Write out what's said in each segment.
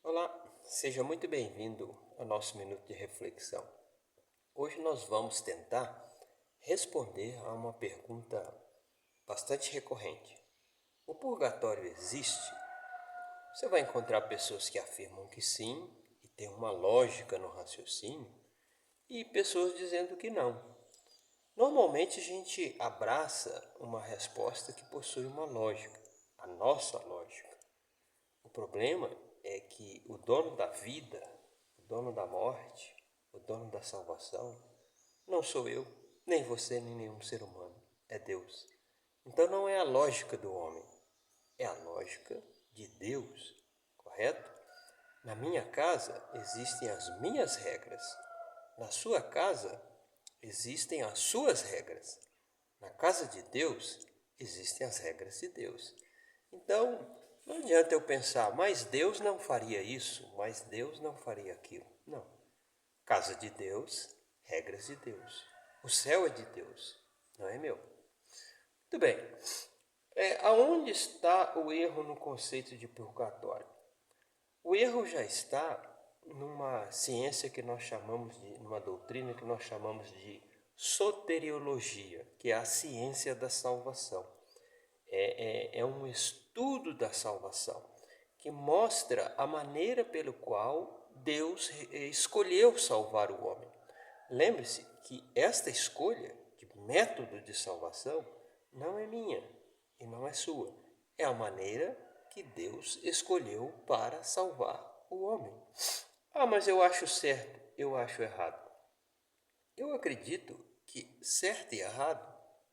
Olá, seja muito bem-vindo ao nosso minuto de reflexão. Hoje nós vamos tentar responder a uma pergunta bastante recorrente. O purgatório existe? Você vai encontrar pessoas que afirmam que sim, e tem uma lógica no raciocínio, e pessoas dizendo que não. Normalmente a gente abraça uma resposta que possui uma lógica, a nossa lógica. O problema é que o dono da vida, o dono da morte, o dono da salvação, não sou eu, nem você, nem nenhum ser humano. É Deus. Então não é a lógica do homem, é a lógica de Deus, correto? Na minha casa existem as minhas regras. Na sua casa existem as suas regras. Na casa de Deus existem as regras de Deus. Então, não adianta eu pensar, mas Deus não faria isso, mas Deus não faria aquilo. Não. Casa de Deus, regras de Deus. O céu é de Deus, não é meu. Muito bem. Aonde está o erro no conceito de purgatório? O erro já está numa ciência que nós chamamos de, numa doutrina que nós chamamos de soteriologia, que é a ciência da salvação. É um estudo da salvação que mostra a maneira pelo qual Deus escolheu salvar o homem. Lembre-se que esta escolha de método de salvação não é minha e não é sua. É a maneira que Deus escolheu para salvar o homem. Ah, mas eu acho certo, eu acho errado. Eu acredito que certo e errado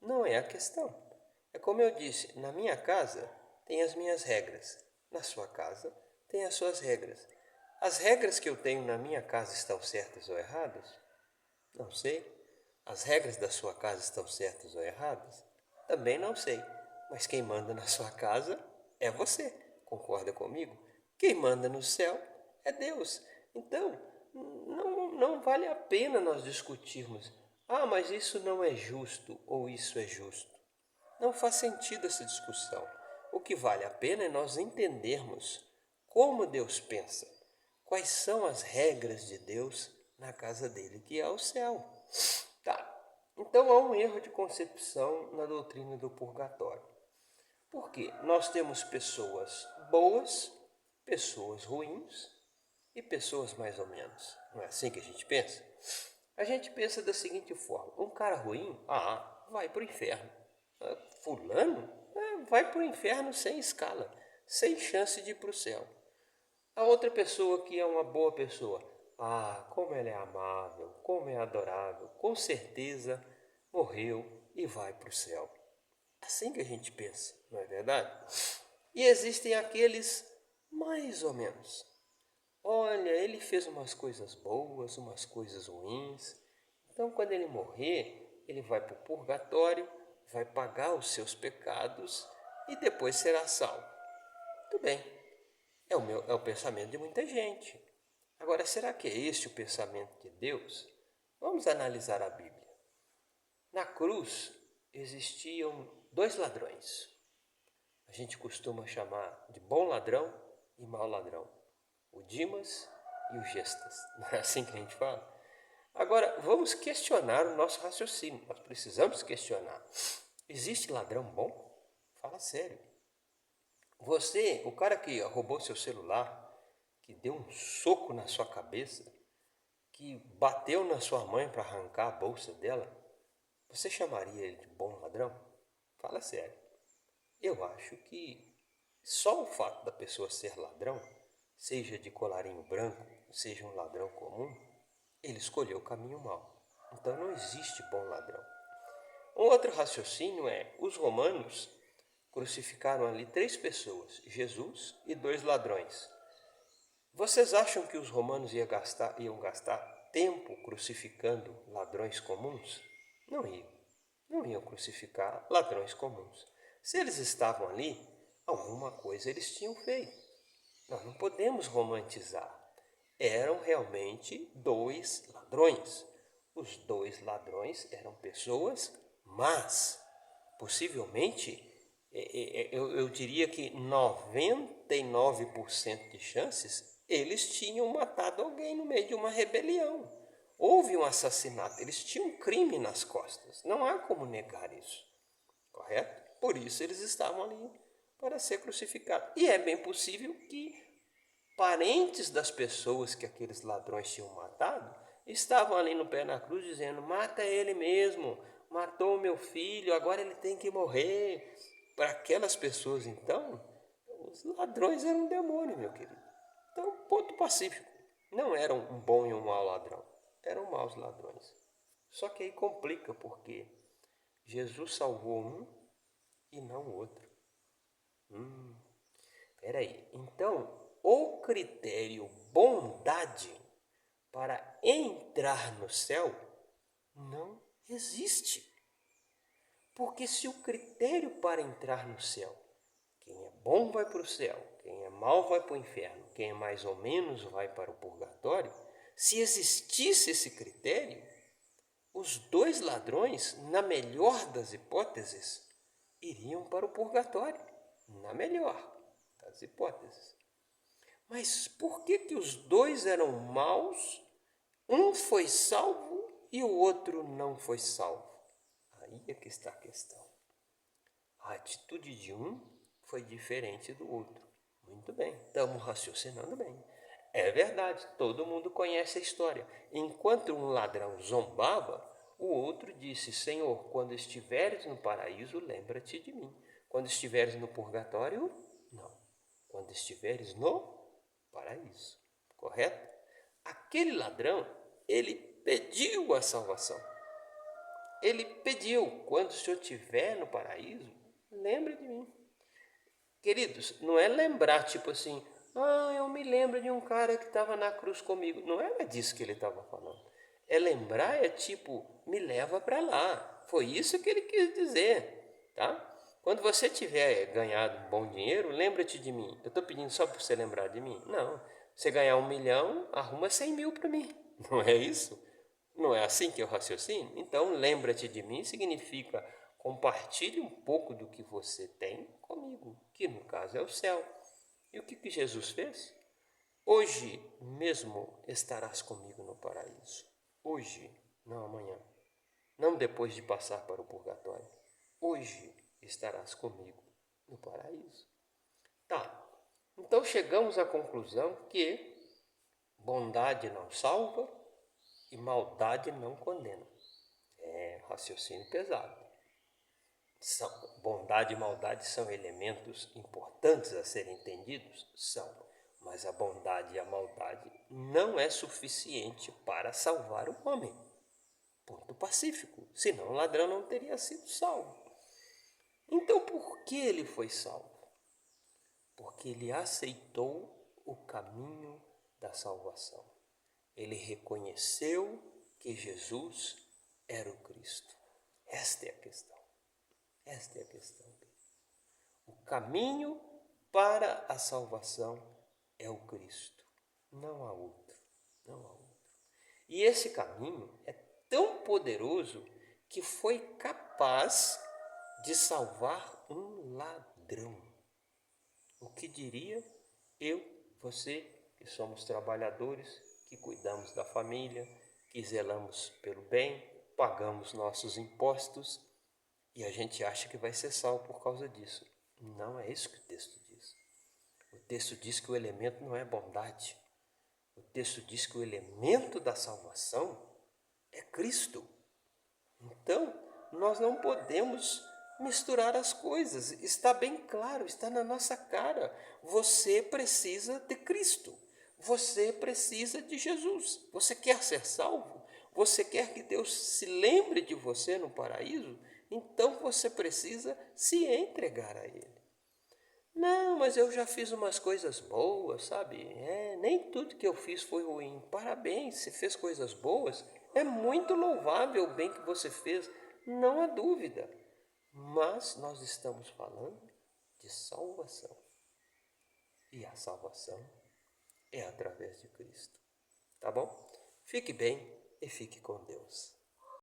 não é a questão. É como eu disse, na minha casa tem as minhas regras, na sua casa tem as suas regras. As regras que eu tenho na minha casa estão certas ou erradas? Não sei. As regras da sua casa estão certas ou erradas? Também não sei. Mas quem manda na sua casa é você. Concorda comigo? Quem manda no céu é Deus. Então, não vale a pena nós discutirmos. Ah, mas isso não é justo ou isso é justo. Não faz sentido essa discussão. O que vale a pena é nós entendermos como Deus pensa, quais são as regras de Deus na casa dele, que é o céu. Tá. Então há um erro de concepção na doutrina do purgatório. Por quê? Nós temos pessoas boas, pessoas ruins e pessoas mais ou menos. Não é assim que a gente pensa? A gente pensa da seguinte forma: um cara ruim, vai para o inferno. Fulano, vai para o inferno sem escala, sem chance de ir para o céu. A outra pessoa que é uma boa pessoa, como ela é amável, como é adorável, com certeza morreu e vai para o céu. Assim que a gente pensa, não é verdade? E existem aqueles mais ou menos. Olha, ele fez umas coisas boas, umas coisas ruins. Então, quando ele morrer, ele vai para o purgatório, vai pagar os seus pecados e depois será salvo. Tudo bem, é o pensamento de muita gente. Agora, será que é este o pensamento de Deus? Vamos analisar a Bíblia. Na cruz existiam dois ladrões. A gente costuma chamar de bom ladrão e mau ladrão. O Dimas e o Gestas. Não é assim que a gente fala? Agora, vamos questionar o nosso raciocínio. Nós precisamos questionar. Existe ladrão bom? Fala sério. Você, o cara que roubou seu celular, que deu um soco na sua cabeça, que bateu na sua mãe para arrancar a bolsa dela, você chamaria ele de bom ladrão? Fala sério. Eu acho que só o fato da pessoa ser ladrão, seja de colarinho branco, seja um ladrão comum, ele escolheu o caminho mau. Então não existe bom ladrão. Um outro raciocínio é, os romanos crucificaram ali 3 pessoas, Jesus e 2 ladrões. Vocês acham que os romanos iam gastar tempo crucificando ladrões comuns? Não iam. Não iam crucificar ladrões comuns. Se eles estavam ali, alguma coisa eles tinham feito. Nós não podemos romantizar. Eram realmente 2 ladrões. Os 2 ladrões eram pessoas más. Possivelmente, eu diria que 99% de chances Eles tinham matado alguém no meio de uma rebelião. Houve um assassinato, eles tinham um crime nas costas. Não há como negar isso, correto? Por isso eles estavam ali para ser crucificados. E é bem possível que parentes das pessoas que aqueles ladrões tinham matado estavam ali no pé da cruz dizendo: mata ele mesmo, matou meu filho, agora ele tem que morrer. Para aquelas pessoas, então, os ladrões eram um demônio, meu querido. Então, ponto pacífico. Não eram um bom e um mau ladrão, eram maus ladrões. Só que aí complica, porque Jesus salvou um e não o outro. Peraí, então o critério bondade para entrar no céu não existe. Porque se o critério para entrar no céu, quem é bom vai para o céu, quem é mau vai para o inferno, quem é mais ou menos vai para o purgatório, se existisse esse critério, os dois ladrões, na melhor das hipóteses, iriam para o purgatório, na melhor das hipóteses. Mas por que os dois eram maus? Um foi salvo e o outro não foi salvo. Aí é que está a questão. A atitude de um foi diferente do outro. Muito bem, estamos raciocinando bem. É verdade, todo mundo conhece a história. Enquanto um ladrão zombava, o outro disse: Senhor, quando estiveres no paraíso, lembra-te de mim. Quando estiveres no purgatório, não. Quando estiveres no paraíso. Correto? Aquele ladrão, ele pediu a salvação. Ele pediu: quando o Senhor estiver no paraíso, lembre de mim. Queridos, não é lembrar tipo assim: eu me lembro de um cara que estava na cruz comigo. Não era disso que ele estava falando. É lembrar, é tipo, me leva para lá. Foi isso que ele quis dizer, tá? Quando você tiver ganhado um bom dinheiro, lembra-te de mim. Eu estou pedindo só para você lembrar de mim? Não. Você ganhar 1 milhão, arruma 100 mil para mim. Não é isso? Não é assim que eu raciocino? Então, lembra-te de mim significa compartilhe um pouco do que você tem comigo, que no caso é o céu. E o que Jesus fez? Hoje mesmo estarás comigo no paraíso. Hoje, não amanhã. Não depois de passar para o purgatório. Hoje estarás comigo no paraíso. Tá. Então chegamos à conclusão que bondade não salva e maldade não condena. É raciocínio pesado. Bondade e maldade são elementos importantes a serem entendidos? São. Mas a bondade e a maldade não é suficiente para salvar o homem. Ponto pacífico. Senão o ladrão não teria sido salvo. Então por que ele foi salvo? Porque ele aceitou o caminho da salvação. Ele reconheceu que Jesus era o Cristo. Esta é a questão. Esta é a questão. O caminho para a salvação é o Cristo. Não há outro. Não há outro. E esse caminho é tão poderoso que foi capaz de salvar um ladrão. O que diria eu, você, que somos trabalhadores, que cuidamos da família, que zelamos pelo bem, pagamos nossos impostos e a gente acha que vai ser salvo por causa disso. Não é isso que o texto diz. O texto diz que o elemento não é bondade. O texto diz que o elemento da salvação é Cristo. Então, nós não podemos misturar as coisas. Está bem claro, está na nossa cara. Você precisa de Cristo. Você precisa de Jesus. Você quer ser salvo? Você quer que Deus se lembre de você no paraíso? Então você precisa se entregar a Ele. Não, mas eu já fiz umas coisas boas, sabe? Nem tudo que eu fiz foi ruim. Parabéns, você fez coisas boas. É muito louvável o bem que você fez, não há dúvida. Mas nós estamos falando de salvação. E a salvação é através de Cristo. Tá bom? Fique bem e fique com Deus.